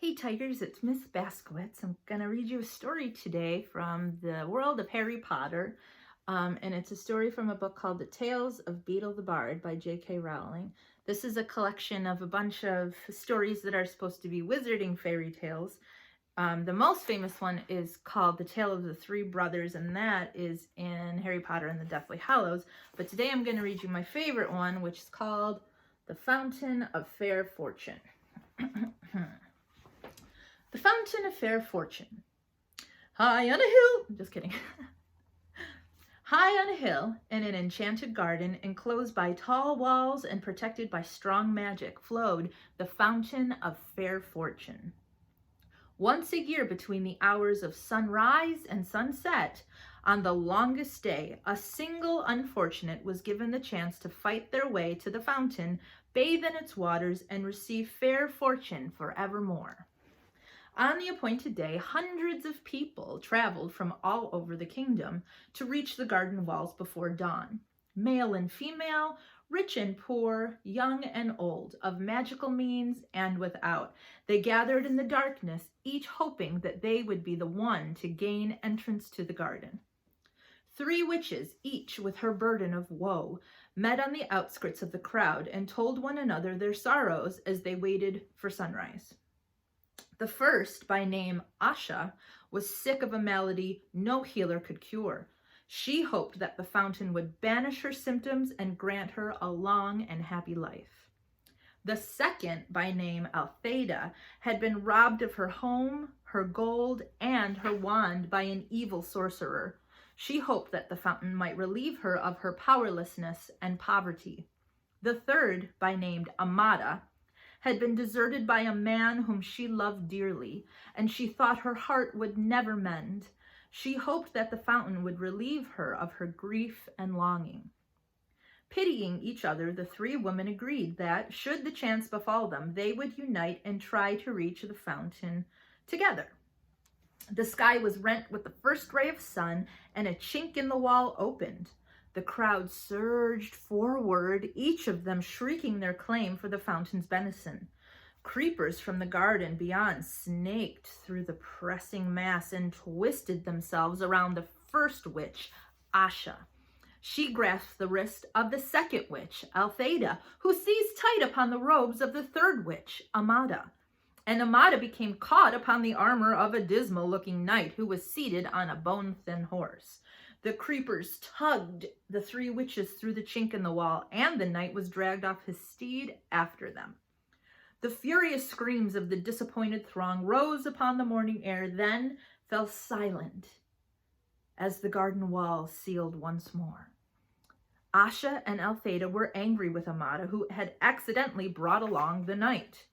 Hey Tigers, it's Miss Baskowitz. I'm going to read you a story today from the world of Harry Potter. And it's a story from a book called The Tales of Beedle the Bard by J.K. Rowling. This is a collection of a bunch of stories that are supposed to be wizarding fairy tales. The most famous one is called The Tale of the Three Brothers, and that is in Harry Potter and the Deathly Hallows. But today I'm going to read you my favorite one, which is called The Fountain of Fair Fortune. The Fountain of Fair Fortune. High on a hill, just kidding. High on a hill, in an enchanted garden, enclosed by tall walls and protected by strong magic, flowed the Fountain of Fair Fortune. Once a year, between the hours of sunrise and sunset, on the longest day, a single unfortunate was given the chance to fight their way to the fountain, bathe in its waters, and receive fair fortune forevermore. On the appointed day, hundreds of people traveled from all over the kingdom to reach the garden walls before dawn. Male and female, rich and poor, young and old, of magical means and without. They gathered in the darkness, each hoping that they would be the one to gain entrance to the garden. 3 witches, each with her burden of woe, met on the outskirts of the crowd and told one another their sorrows as they waited for sunrise. The first, by name Asha, was sick of a malady no healer could cure. She hoped that the fountain would banish her symptoms and grant her a long and happy life. The second, by name Altheda, had been robbed of her home, her gold, and her wand by an evil sorcerer. She hoped that the fountain might relieve her of her powerlessness and poverty. The third, by name Amada, had been deserted by a man whom she loved dearly, and she thought her heart would never mend. She hoped that the fountain would relieve her of her grief and longing. Pitying each other, the 3 women agreed that, should the chance befall them, they would unite and try to reach the fountain together. The sky was rent with the first ray of sun, and a chink in the wall opened. The crowd surged forward, each of them shrieking their claim for the fountain's benison. Creepers from the garden beyond snaked through the pressing mass and twisted themselves around the first witch, Asha. She grasped the wrist of the second witch, Altheda, who seized tight upon the robes of the third witch, Amada. And Amada became caught upon the armor of a dismal-looking knight who was seated on a bone-thin horse. The creepers tugged the 3 witches through the chink in the wall, and the knight was dragged off his steed after them. The furious screams of the disappointed throng rose upon the morning air, then fell silent as the garden wall sealed once more. Asha and Altheda were angry with Amada, who had accidentally brought along the knight.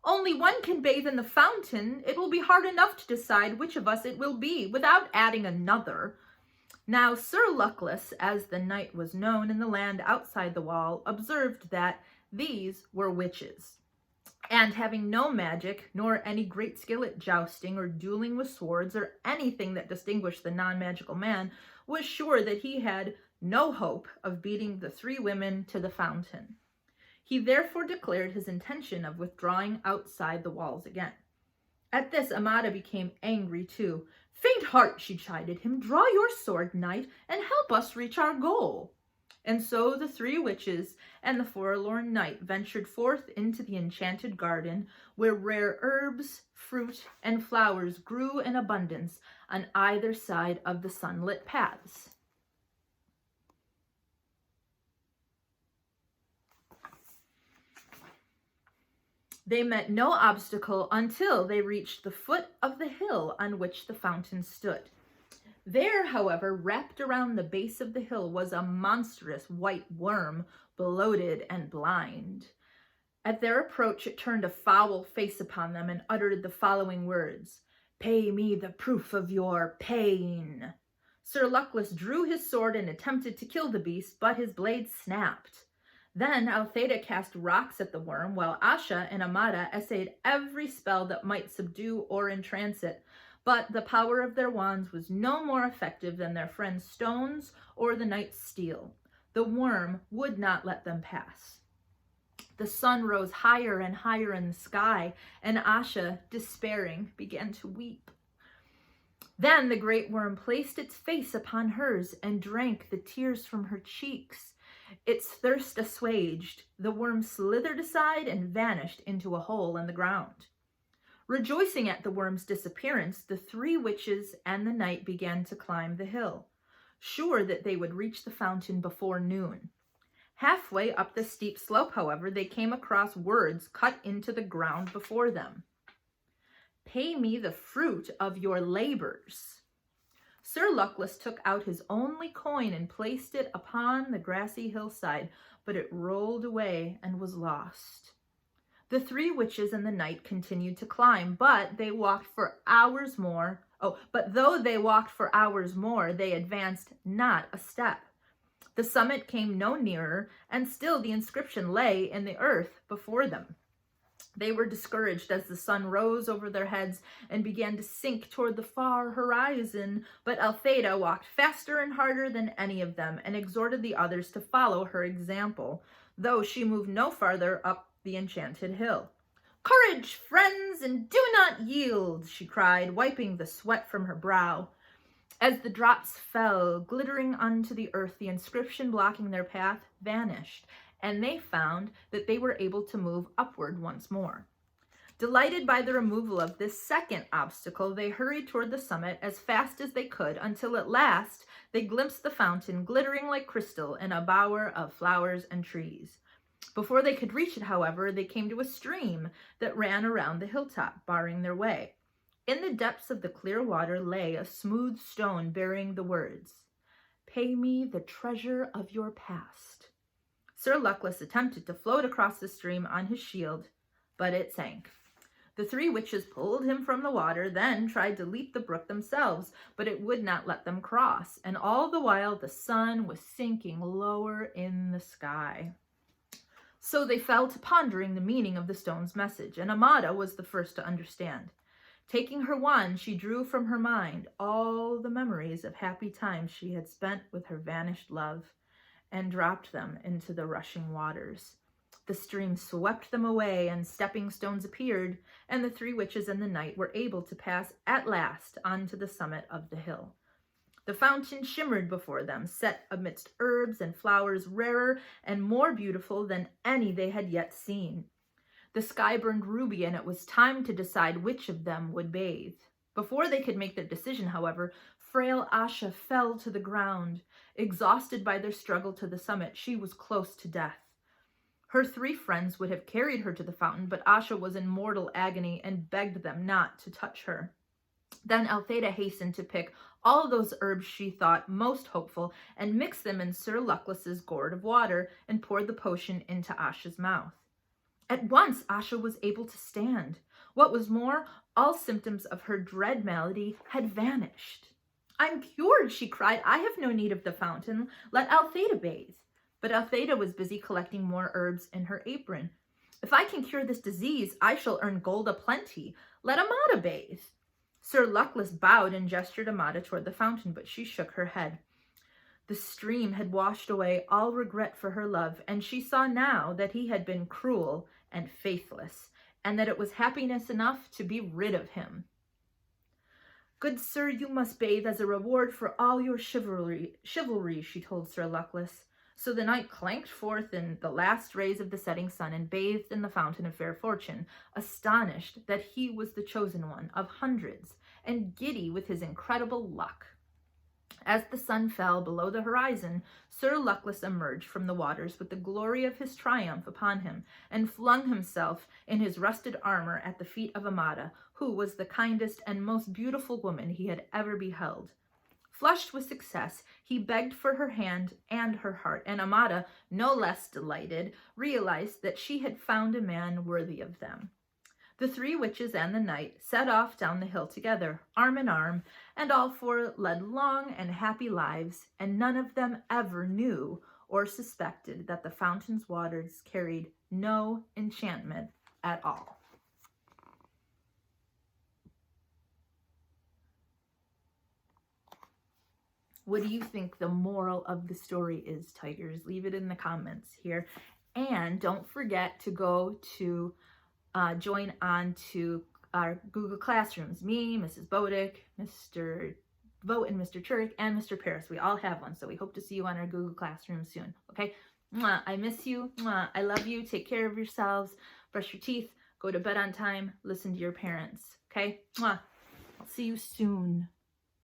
"Only one can bathe in the fountain. It will be hard enough to decide which of us it will be, without adding another." Now Sir Luckless, as the knight was known in the land outside the wall, observed that these were witches, and having no magic, nor any great skill at jousting or dueling with swords or anything that distinguished the non-magical man, was sure that he had no hope of beating the 3 women to the fountain. He therefore declared his intention of withdrawing outside the walls again. At this, Amada became angry too. "Faint heart," she chided him, "draw your sword, knight, and help us reach our goal." And so the 3 witches and the forlorn knight ventured forth into the enchanted garden, where rare herbs, fruit, and flowers grew in abundance on either side of the sunlit paths. They met no obstacle until they reached the foot of the hill on which the fountain stood. There, however, wrapped around the base of the hill was a monstrous white worm, bloated and blind. At their approach, it turned a foul face upon them and uttered the following words: "Pay me the proof of your pain." Sir Luckless drew his sword and attempted to kill the beast, but his blade snapped. Then Altheda cast rocks at the worm, while Asha and Amada essayed every spell that might subdue or entrance it. But the power of their wands was no more effective than their friend's stones or the knight's steel. The worm would not let them pass. The sun rose higher and higher in the sky, and Asha, despairing, began to weep. Then the great worm placed its face upon hers and drank the tears from her cheeks. Its thirst assuaged, the worm slithered aside and vanished into a hole in the ground. Rejoicing at the worm's disappearance, the three witches and the knight began to climb the hill, sure that they would reach the fountain before noon. Halfway up the steep slope, however, they came across words cut into the ground before them. "Pay me the fruit of your labors." Sir Luckless took out his only coin and placed it upon the grassy hillside, but it rolled away and was lost. The three witches and the knight continued to climb, but though they walked for hours more, they advanced not a step. The summit came no nearer, and still the inscription lay in the earth before them. They were discouraged as the sun rose over their heads and began to sink toward the far horizon, but Althea walked faster and harder than any of them and exhorted the others to follow her example, though she moved no farther up the enchanted hill. "Courage, friends, and do not yield," she cried, wiping the sweat from her brow. As the drops fell, glittering onto the earth, the inscription blocking their path vanished, and they found that they were able to move upward once more. Delighted by the removal of this second obstacle, they hurried toward the summit as fast as they could, until at last they glimpsed the fountain, glittering like crystal in a bower of flowers and trees. Before they could reach it, however, they came to a stream that ran around the hilltop, barring their way. In the depths of the clear water lay a smooth stone bearing the words, "Pay me the treasure of your past." Sir Luckless attempted to float across the stream on his shield, but it sank. The three witches pulled him from the water, then tried to leap the brook themselves, but it would not let them cross, and all the while the sun was sinking lower in the sky. So they fell to pondering the meaning of the stone's message, and Amada was the first to understand. Taking her wand, she drew from her mind all the memories of happy times she had spent with her vanished love, and dropped them into the rushing waters. The stream swept them away, and stepping stones appeared, and the three witches and the knight were able to pass at last onto the summit of the hill. The fountain shimmered before them, set amidst herbs and flowers rarer and more beautiful than any they had yet seen. The sky burned ruby, and it was time to decide which of them would bathe. Before they could make their decision, however, frail Asha fell to the ground. Exhausted by their struggle to the summit, she was close to death. Her three friends would have carried her to the fountain, but Asha was in mortal agony and begged them not to touch her. Then Althea hastened to pick all those herbs she thought most hopeful and mix them in Sir Luckless's gourd of water and poured the potion into Asha's mouth. At once, Asha was able to stand. What was more, all symptoms of her dread malady had vanished. "I'm cured," she cried. "I have no need of the fountain. Let Althea bathe." But Althea was busy collecting more herbs in her apron. "If I can cure this disease, I shall earn gold aplenty. Let Amada bathe." Sir Luckless bowed and gestured Amada toward the fountain, but she shook her head. The stream had washed away all regret for her love, and she saw now that he had been cruel and faithless, and that it was happiness enough to be rid of him. "Good sir, you must bathe as a reward for all your chivalry, she told Sir Luckless. So the knight clanked forth in the last rays of the setting sun and bathed in the fountain of fair fortune, astonished that he was the chosen one of hundreds, and giddy with his incredible luck. As the sun fell below the horizon, Sir Luckless emerged from the waters with the glory of his triumph upon him, and flung himself in his rusted armor at the feet of Amada, who was the kindest and most beautiful woman he had ever beheld. Flushed with success, he begged for her hand and her heart, and Amada, no less delighted, realized that she had found a man worthy of them. The three witches and the knight set off down the hill together, arm in arm, and all four led long and happy lives, and none of them ever knew or suspected that the fountain's waters carried no enchantment at all. What do you think the moral of the story is, Tigers? Leave it in the comments here. And don't forget to go to join on to our Google Classrooms. Me, Mrs. Bodick, Mr. Vogt, and Mr. Turek, and Mr. Paris. We all have one, so we hope to see you on our Google Classroom soon, okay? Mwah, I miss you. Mwah, I love you. Take care of yourselves. Brush your teeth. Go to bed on time. Listen to your parents, okay? Mwah. I'll see you soon.